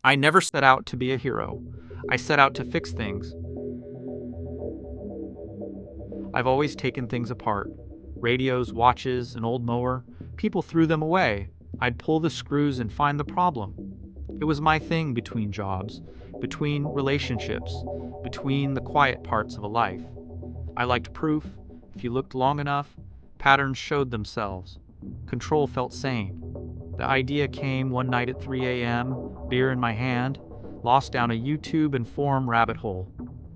I never set out to be a hero. I set out to fix things. I've always taken things apart. Radios, watches, an old mower. People threw them away. I'd pull the screws and find the problem. It was my thing between jobs, between relationships, between the quiet parts of a life. I liked proof. If you looked long enough, patterns showed themselves. Control felt sane. The idea came one night at 3 a.m., beer in my hand, lost down a YouTube and forum rabbit hole.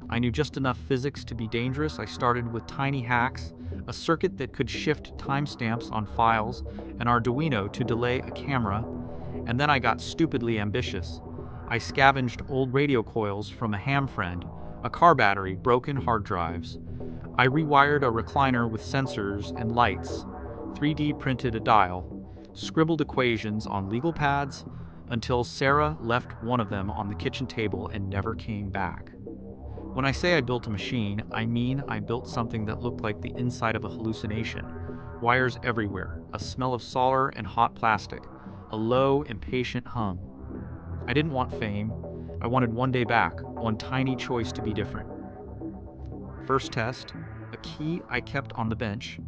I knew just enough physics to be dangerous. I started with tiny hacks, a circuit that could shift timestamps on files, an Arduino to delay a camera, and then I got stupidly ambitious. I scavenged old radio coils from a ham friend, a car battery, broken hard drives. I rewired a recliner with sensors and lights, 3D printed a dial, scribbled equations on legal pads until Sarah left one of them on the kitchen table and never came back. When I say I built a machine, I mean I built something that looked like the inside of a hallucination. Wires everywhere, a smell of solder and hot plastic, a low, impatient hum. I didn't want fame. I wanted one day back, one tiny choice to be different. First test, a key I kept on the bench.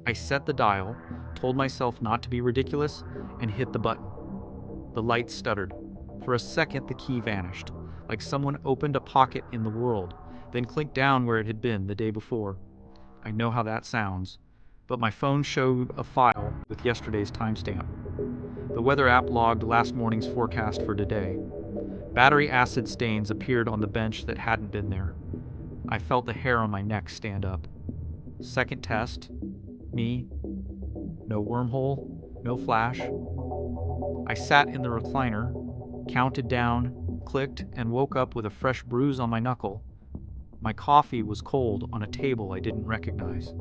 I set the dial, told myself not to be ridiculous, and hit the button. The light stuttered. For a second, the key vanished, like someone opened a pocket in the world, then clinked down where it had been the day before. I know how that sounds, but my phone showed a file with yesterday's timestamp. The weather app logged last morning's forecast for today. Battery acid stains appeared on the bench that hadn't been there. I felt the hair on my neck stand up. Second test. Me. No wormhole. No flash. I sat in the recliner, counted down, clicked, and woke up with a fresh bruise on my knuckle. My coffee was cold on a table I didn't recognize.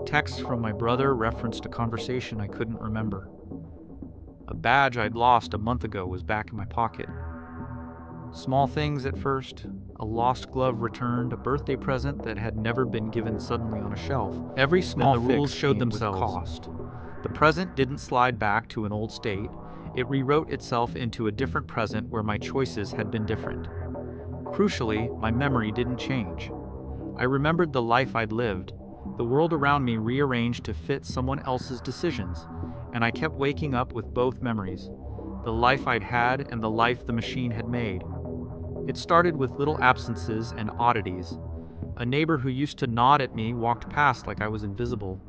Texts from my brother referenced a conversation I couldn't remember. A badge I'd lost a month ago was back in my pocket. Small things at first, a lost glove returned, a birthday present that had never been given suddenly on a shelf. Every small Then the fix rules showed came with themselves. cost. The present didn't slide back to an old state. It rewrote itself into a different present where my choices had been different. Crucially, my memory didn't change. I remembered the life I'd lived, the world around me rearranged to fit someone else's decisions, and I kept waking up with both memories, the life I'd had and the life the machine had made. It started with little absences and oddities. A neighbor who used to nod at me walked past like I was invisible.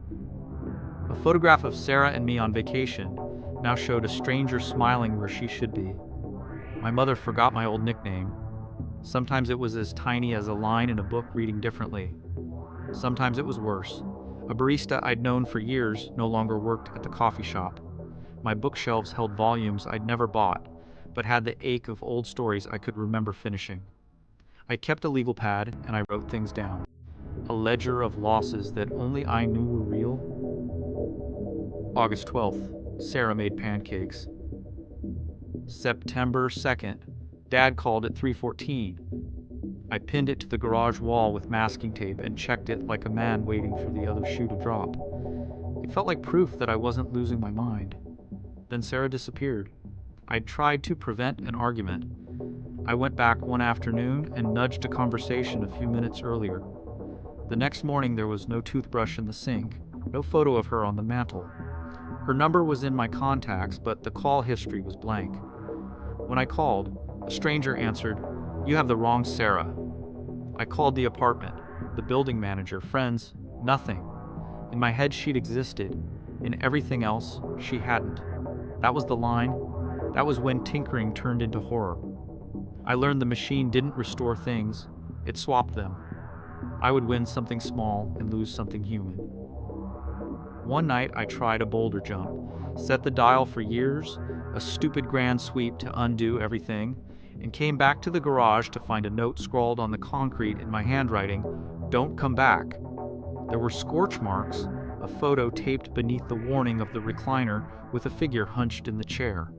A photograph of Sarah and me on vacation now showed a stranger smiling where she should be. My mother forgot my old nickname. Sometimes it was as tiny as a line in a book reading differently. Sometimes it was worse. A barista I'd known for years no longer worked at the coffee shop. My bookshelves held volumes I'd never bought, but had the ache of old stories I could remember finishing. I kept a legal pad and I wrote things down. A ledger of losses that only I knew were real. August 12th, Sarah made pancakes. September 2nd, Dad called at 3:14. I pinned it to the garage wall with masking tape and checked it like a man waiting for the other shoe to drop. It felt like proof that I wasn't losing my mind. Then Sarah disappeared. I'd tried to prevent an argument. I went back one afternoon and nudged a conversation a few minutes earlier. The next morning there was no toothbrush in the sink, no photo of her on the mantel. Her number was in my contacts, but the call history was blank. When I called, a stranger answered, "You have the wrong Sarah." I called the apartment, the building manager, friends, nothing. In my head she'd existed. In everything else, she hadn't. That was the line. That was when tinkering turned into horror. I learned the machine didn't restore things, it swapped them. I would win something small and lose something human. One night I tried a boulder jump, set the dial for years, a stupid grand sweep to undo everything, and came back to the garage to find a note scrawled on the concrete in my handwriting, "Don't come back." There were scorch marks, a photo taped beneath the warning of the recliner with a figure hunched in the chair.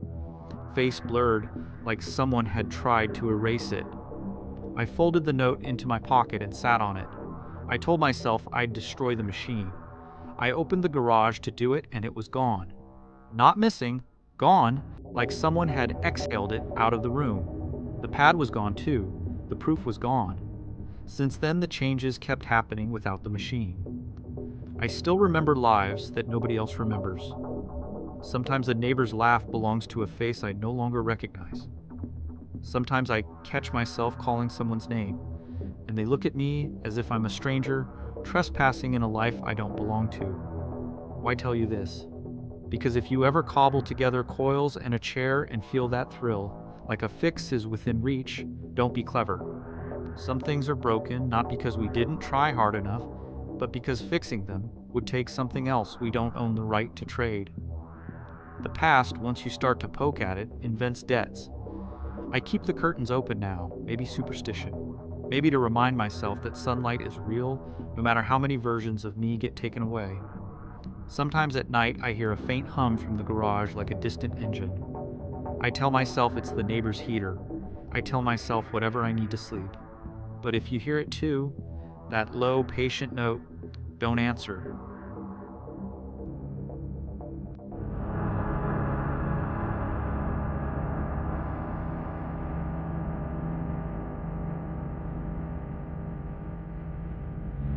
Face blurred, like someone had tried to erase it. I folded the note into my pocket and sat on it. I told myself I'd destroy the machine. I opened the garage to do it and it was gone. Not missing, Gone, like someone had exhaled it out of the room. The pad was gone too. The proof was gone. Since then, the changes kept happening without the machine. I still remember lives that nobody else remembers. Sometimes a neighbor's laugh belongs to a face I no longer recognize. Sometimes I catch myself calling someone's name, and they look at me as if I'm a stranger, trespassing in a life I don't belong to. Why tell you this? Because if you ever cobble together coils and a chair and feel that thrill, like a fix is within reach, don't be clever. Some things are broken not because we didn't try hard enough, but because fixing them would take something else we don't own the right to trade. The past, once you start to poke at it, invents debts. I keep the curtains open now, maybe superstition. Maybe to remind myself that sunlight is real, no matter how many versions of me get taken away. Sometimes at night I hear a faint hum from the garage like a distant engine. I tell myself it's the neighbor's heater. I tell myself whatever I need to sleep. But if you hear it too, that low, patient note, don't answer.